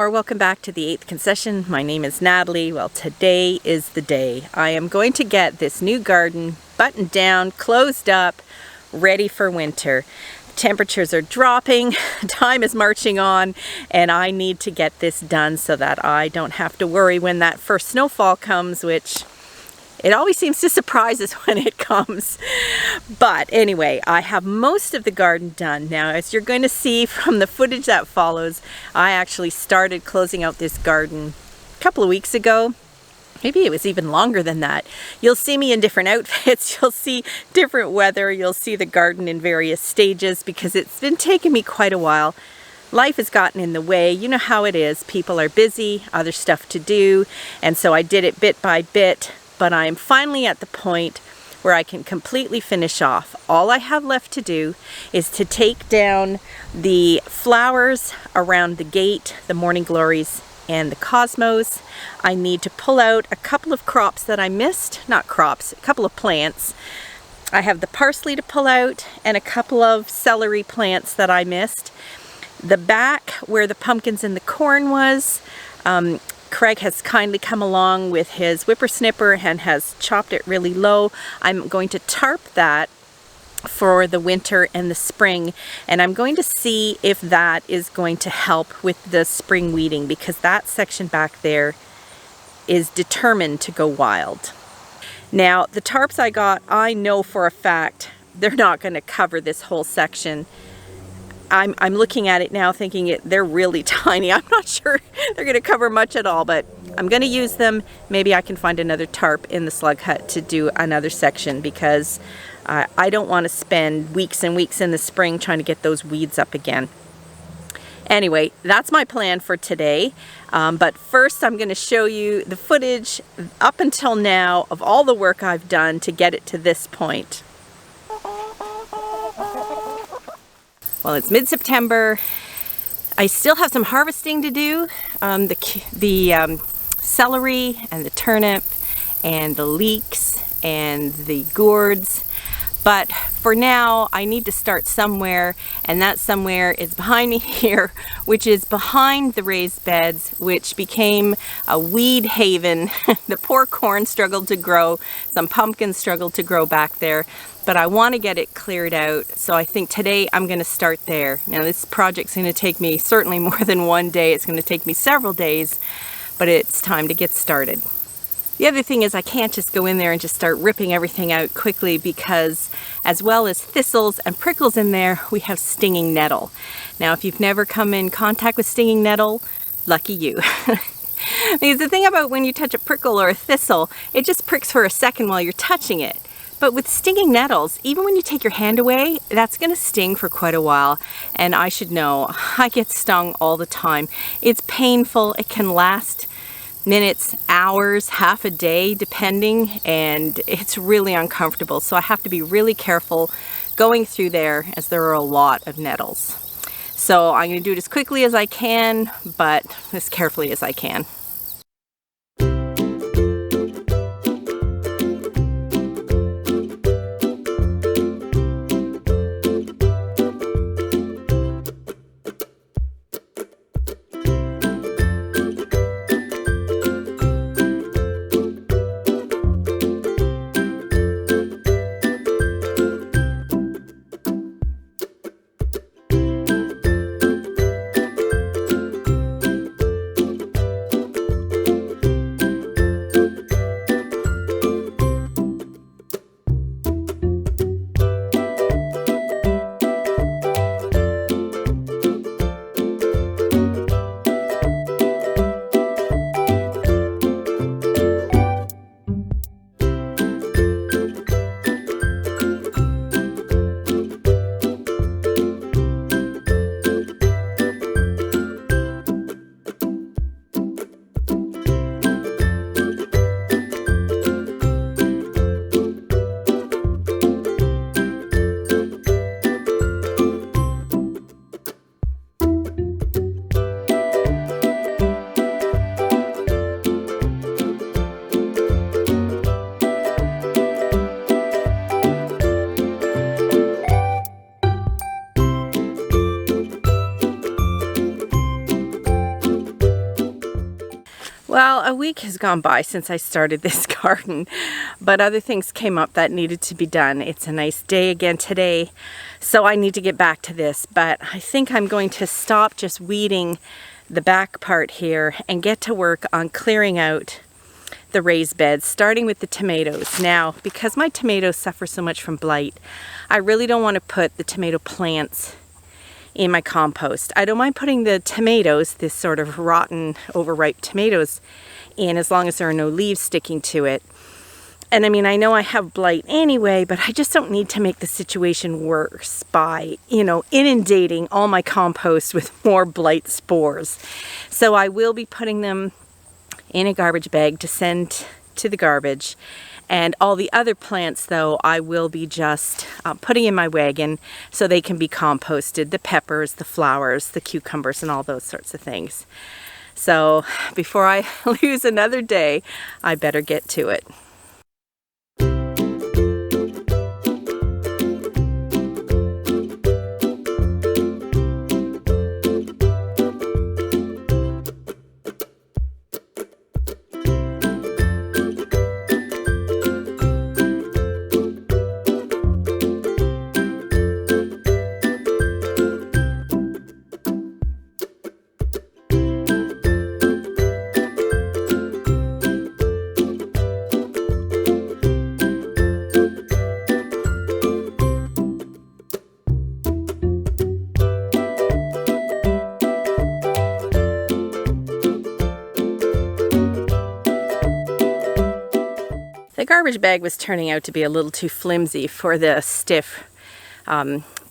or welcome back to the 8th concession. My name is Natalie. Well, today is the day. I am going to get this new garden buttoned down, closed up, ready for winter. Temperatures are dropping, time is marching on, and I need to get this done so that I don't have to worry when that first snowfall comes, which it always seems to surprise us when it comes. But anyway, I have most of the garden done. Now, as you're going to see from the footage that follows, I actually started closing out this garden a couple of weeks ago. Maybe it was even longer than that. You'll see me in different outfits. You'll see different weather. You'll see the garden in various stages because it's been taking me quite a while. Life has gotten in the way. You know how it is. People are busy, other stuff to do, and so I did it bit by bit. But I am finally at the point where I can completely finish off. All I have left to do is to take down the flowers around the gate, the morning glories and the cosmos. I need to pull out a couple of crops that I missed, not crops, a couple of plants. I have the parsley to pull out and a couple of celery plants that I missed. The back where the pumpkins and the corn was, Craig has kindly come along with his whippersnipper and has chopped it really low. I'm going to tarp that for the winter and the spring, and I'm going to see if that is going to help with the spring weeding, because that section back there is determined to go wild. Now, the tarps I got, I know for a fact they're not going to cover this whole section. I'm looking at it now thinking they're really tiny. I'm not sure they're going to cover much at all, but I'm going to use them. Maybe I can find another tarp in the slug hut to do another section, because I don't want to spend weeks and weeks in the spring trying to get those weeds up again. Anyway, that's my plan for today. But first I'm going to show you the footage up until now of all the work I've done to get it to this point. Well, it's mid-September. I still have some harvesting to do. The celery and the turnip and the leeks and the gourds. But for now, I need to start somewhere, and that somewhere is behind me here, which is behind the raised beds, which became a weed haven. The poor corn struggled to grow. Some pumpkins struggled to grow back there. But I want to get it cleared out, so I think today I'm going to start there. Now, this project's going to take me certainly more than one day. It's going to take me several days, but it's time to get started. The other thing is I can't just go in there and just start ripping everything out quickly, because as well as thistles and prickles in there, we have stinging nettle. Now, if you've never come in contact with stinging nettle, lucky you. Because the thing about when you touch a prickle or a thistle, it just pricks for a second while you're touching it. But with stinging nettles, even when you take your hand away, that's going to sting for quite a while. And I should know, I get stung all the time. It's painful. It can last minutes, hours, half a day, depending, and it's really uncomfortable. So I have to be really careful going through there, as there are a lot of nettles. So I'm going to do it as quickly as I can, but as carefully as I can. a week has gone by since I started this garden, but other things came up that needed to be done. It's a nice day again today, so I need to get back to this, but I think I'm going to stop just weeding the back part here and get to work on clearing out the raised beds, starting with the tomatoes. Now, because my tomatoes suffer so much from blight, I really don't want to put the tomato plants in my compost. I don't mind putting the tomatoes, this sort of rotten, overripe tomatoes, in as long as there are no leaves sticking to it. And I mean, I know I have blight anyway, but I just don't need to make the situation worse by, inundating all my compost with more blight spores. So I will be putting them in a garbage bag to send to the garbage. And all the other plants, though, I will be just putting in my wagon so they can be composted. The peppers, the flowers, the cucumbers, and all those sorts of things. So before I lose another day, I better get to it. The garbage bag was turning out to be a little too flimsy for the stiff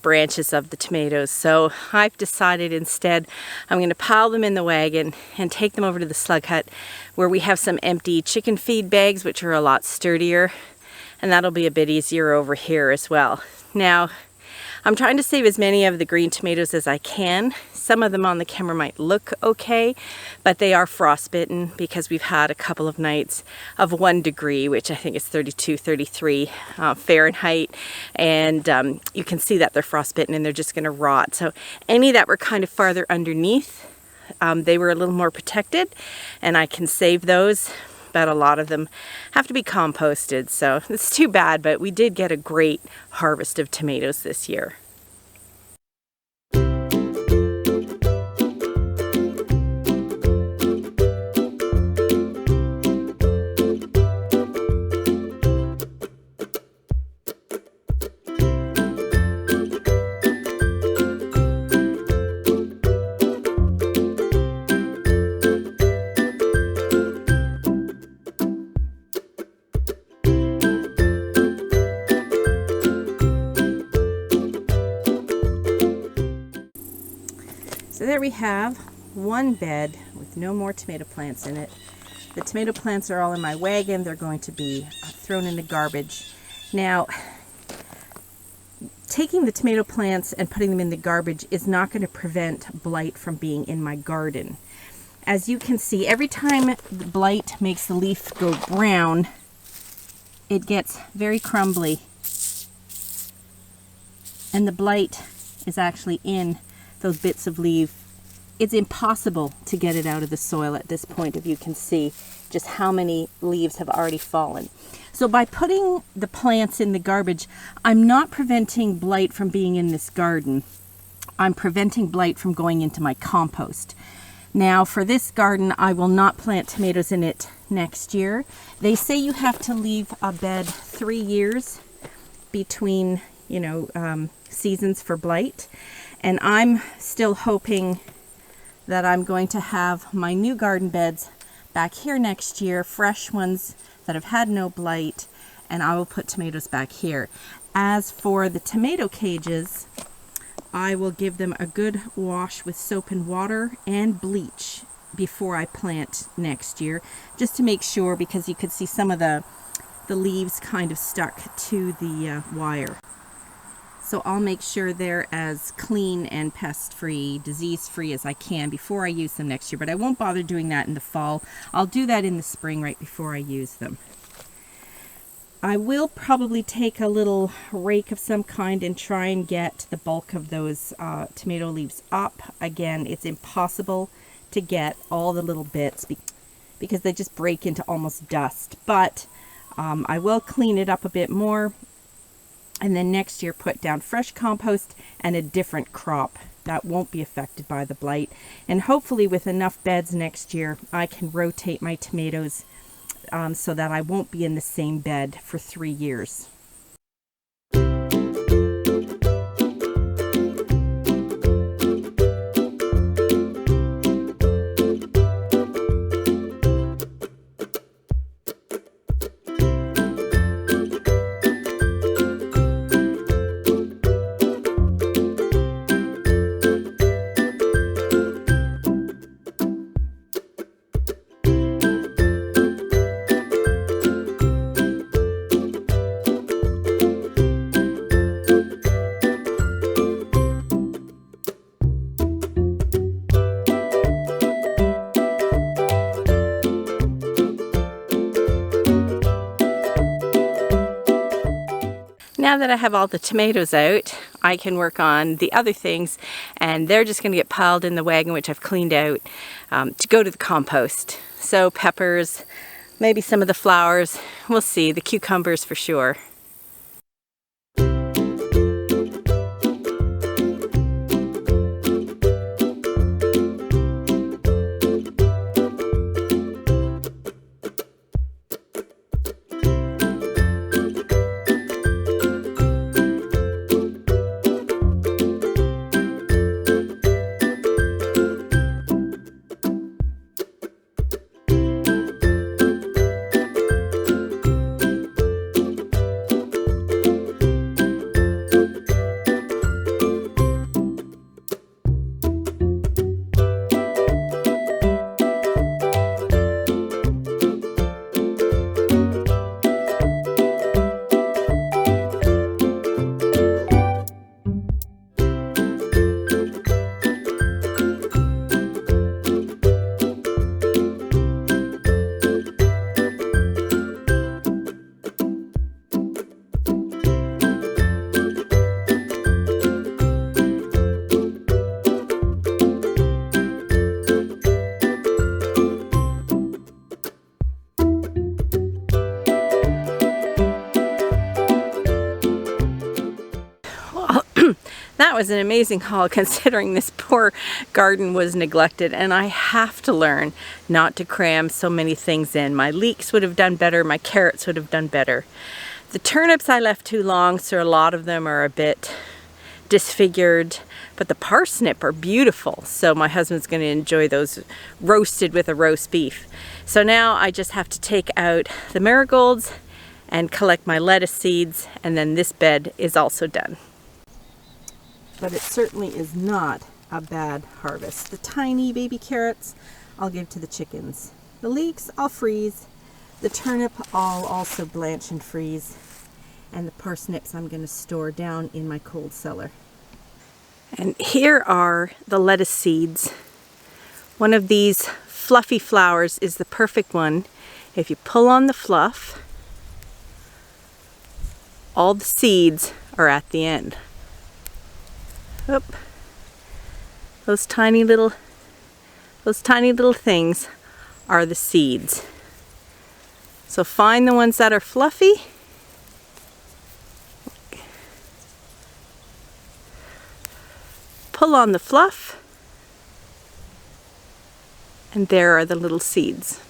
branches of the tomatoes, so I've decided instead I'm going to pile them in the wagon and take them over to the slug hut where we have some empty chicken feed bags which are a lot sturdier, and that'll be a bit easier over here as well. Now, I'm trying to save as many of the green tomatoes as I can. Some of them on the camera might look okay, but they are frostbitten because we've had a couple of nights of 1 degree, which I think is 32, 33 Fahrenheit. And you can see that they're frostbitten and they're just going to rot. So any that were kind of farther underneath, they were a little more protected, and I can save those. But a lot of them have to be composted, so it's too bad, but we did get a great harvest of tomatoes this year. So there we have one bed with no more tomato plants in it. The tomato plants are all in my wagon. They're going to be thrown in the garbage. Now, taking the tomato plants and putting them in the garbage is not going to prevent blight from being in my garden. As you can see, every time the blight makes the leaf go brown, it gets very crumbly. And the blight is actually in those bits of leaf. It's impossible to get it out of the soil at this point, if you can see just how many leaves have already fallen. So by putting the plants in the garbage, I'm not preventing blight from being in this garden. I'm preventing blight from going into my compost. Now for this garden, I will not plant tomatoes in it next year. They say you have to leave a bed 3 years between, seasons for blight. And I'm still hoping that I'm going to have my new garden beds back here next year, fresh ones that have had no blight, and I will put tomatoes back here. As for the tomato cages, I will give them a good wash with soap and water and bleach before I plant next year, just to make sure, because you could see some of the leaves kind of stuck to the wire. So I'll make sure they're as clean and pest-free, disease-free as I can before I use them next year. But I won't bother doing that in the fall. I'll do that in the spring right before I use them. I will probably take a little rake of some kind and try and get the bulk of those tomato leaves up. Again, it's impossible to get all the little bits because they just break into almost dust. But I will clean it up a bit more, and then next year put down fresh compost and a different crop that won't be affected by the blight. And hopefully with enough beds next year, I can rotate my tomatoes so that I won't be in the same bed for 3 years. Now that I have all the tomatoes out, I can work on the other things, and they're just going to get piled in the wagon, which I've cleaned out, to go to the compost. So peppers, maybe some of the flowers, we'll see, the cucumbers for sure. That was an amazing haul considering this poor garden was neglected, and I have to learn not to cram so many things in. My leeks would have done better, my carrots would have done better. The turnips I left too long, so a lot of them are a bit disfigured, but the parsnip are beautiful, so my husband's going to enjoy those roasted with a roast beef. So now I just have to take out the marigolds and collect my lettuce seeds, and then this bed is also done. But it certainly is not a bad harvest. The tiny baby carrots I'll give to the chickens. The leeks I'll freeze. The turnip I'll also blanch and freeze. And the parsnips I'm going to store down in my cold cellar. And here are the lettuce seeds. One of these fluffy flowers is the perfect one. If you pull on the fluff, all the seeds are at the end. Oop. Those tiny little things are the seeds. So find the ones that are fluffy. Pull on the fluff, and there are the little seeds.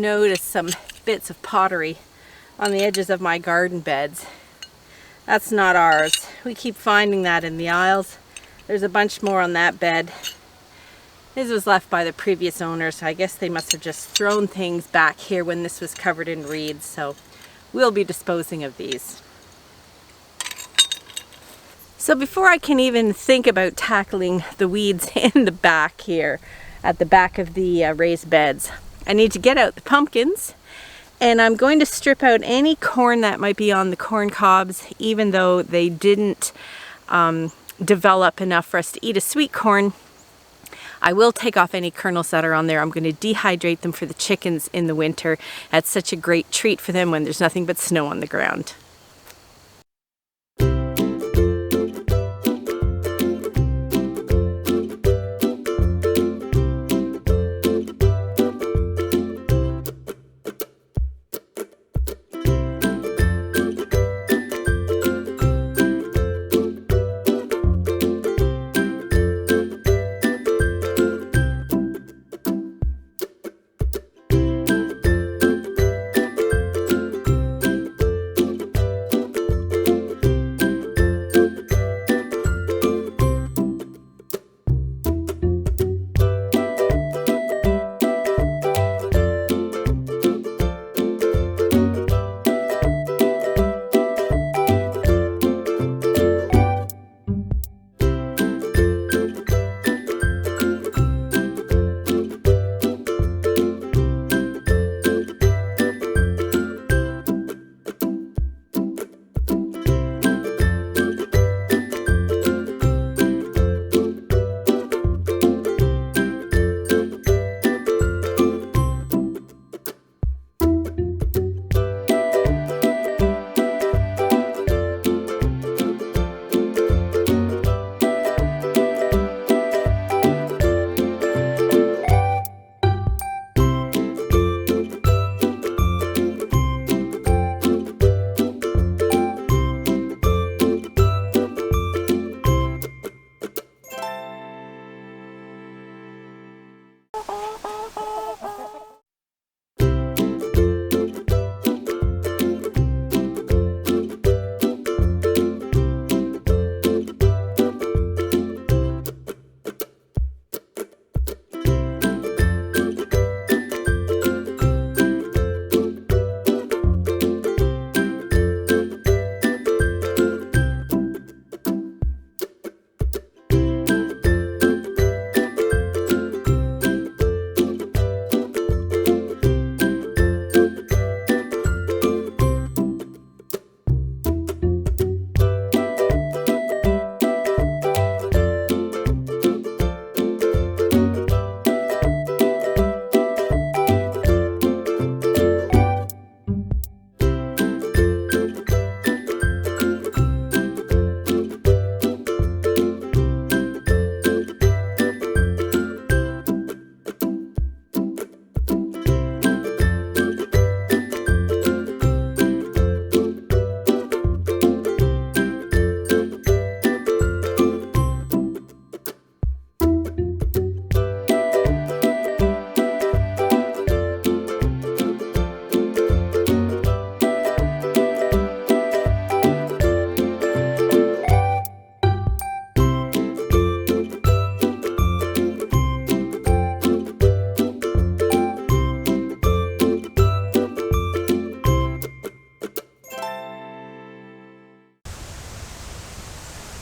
noticed some bits of pottery on the edges of my garden beds. That's not ours. We keep finding that in the aisles. There's a bunch more on that bed. This was left by the previous owners. I guess they must have just thrown things back here when this was covered in reeds, so we'll be disposing of these. So before I can even think about tackling the weeds in the back here, at the back of the raised beds, I need to get out the pumpkins, and I'm going to strip out any corn that might be on the corn cobs, even though they didn't develop enough for us to eat a sweet corn. I will take off any kernels that are on there. I'm going to dehydrate them for the chickens in the winter. That's such a great treat for them when there's nothing but snow on the ground.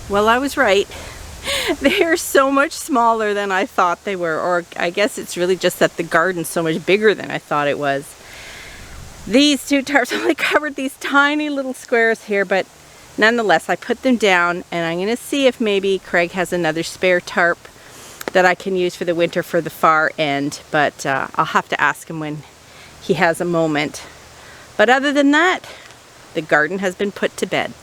Well, I was right. They're so much smaller than I thought they were, or I guess it's really just that the garden's so much bigger than I thought it was. These two tarps only covered these tiny little squares here, but nonetheless I put them down, and I'm going to see if maybe Craig has another spare tarp that I can use for the winter for the far end, but I'll have to ask him when he has a moment. But other than that, the garden has been put to bed.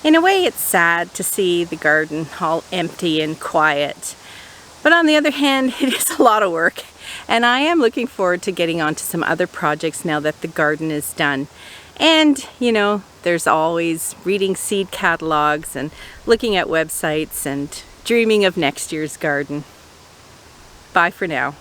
In a way, it's sad to see the garden all empty and quiet, but on the other hand, it is a lot of work, And I am looking forward to getting on to some other projects now that the garden is done. And, you know, there's always reading seed catalogs and looking at websites and dreaming of next year's garden. Bye for now.